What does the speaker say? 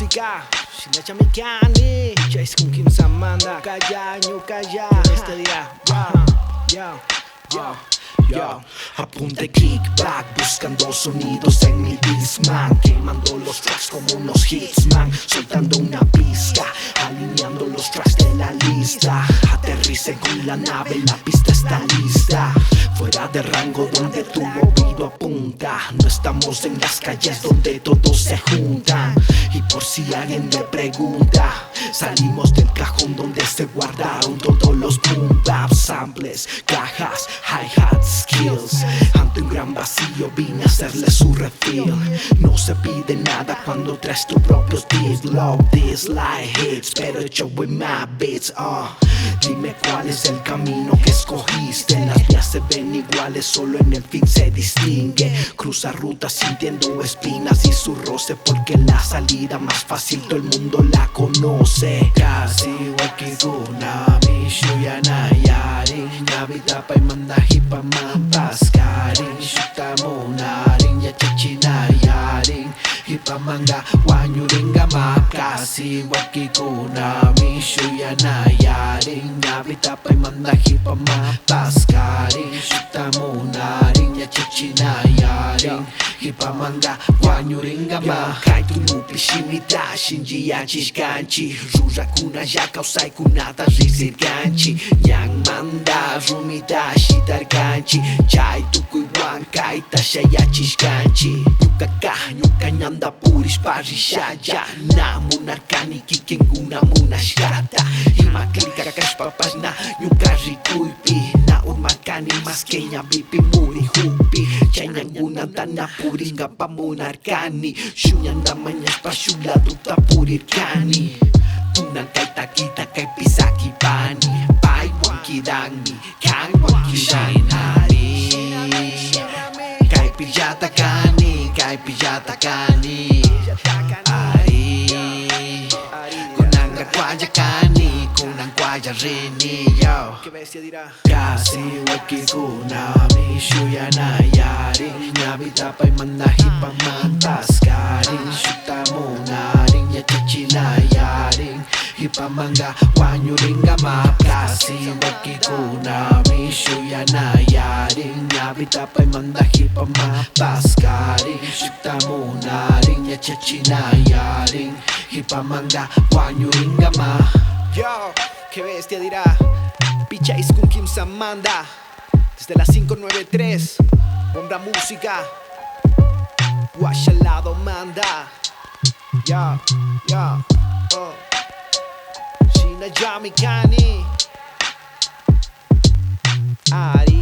música, sila Jamaican, Chase con Kim Samanda, calla, calla, este día, yo, apunte kickback, buscando sonidos en mi Discman, quemando los tracks como unos hitsman, soltando una pizca, alineando los tracks de la lista. Aterricen con la nave, la pista está lista. Fuera de rango donde tu oído apunta, no estamos en las calles donde todos se juntan. Y por si alguien me pregunta, salimos del cajón donde se guardaron todos los boom bap samples, cajas, hi-hats, skills. Ante un gran vacío vine a hacerle su refill. No se pide nada cuando traes tu propio beat. Love this like hits, pero hecho with my beats. Dime cuál es el camino que escogiste. Las vías se ven iguales, solo en el fin se distingue. Cruza rutas sintiendo espinas y su roce, porque la salida más fácil todo el mundo la conoce. Kasi wakiguna mishuya na yaring Nabita pa'y mandahi pa mampaskaring Syuta mo na rin yachachi na yaring Ipamanga wanyo rin gamap Kasi wakiguna mishuya na yaring Nabita pa'y mandahi pa mampaskaring Syuta mo na rin yachachi na yaring Ipamanga wanyo rin gamap Kai tu lupi shimita shinji yanchi ganchi Rura kuna yaka usai kunata rizir ganchi Nyang manda rumita shitar ganchi Chai tukui wankai tashayachi ganchi Nyukaka nyukanyanda puris parishaya Namunarkani kikenguna munashgata Imaklika kashpapas na nyukari kuipi Na urmakani maskenya bipi muri hupi Chanyanguna tana puris ngapamunarkani Shunyanda manyas pashula duta purirkani Kunan kay takita kay pisaki pani Pai wankidangni kang wankidangni Kay pijata kani Ari Kunang kakwaya kani Kunang kwaya rini yo Qué bestia dirá Kasi wakiguna mishuya na yaring Nabita pa'y manahi pa mantaskaring Syuta mo na rin yachachi na yaring Ipamanga wanyo rin gamap Kasi wakiguna mishuya na yaring Nabita pa'y manahi pa mantaskaring Syuta mo na rin yachachi na yaring Ipamanga wanyo rin gamap Yo, qué bestia dirá Pichais con Kim Samanda Desde la 593 Bomba música Wash al lado manda Ya, Shina Jamaican Ari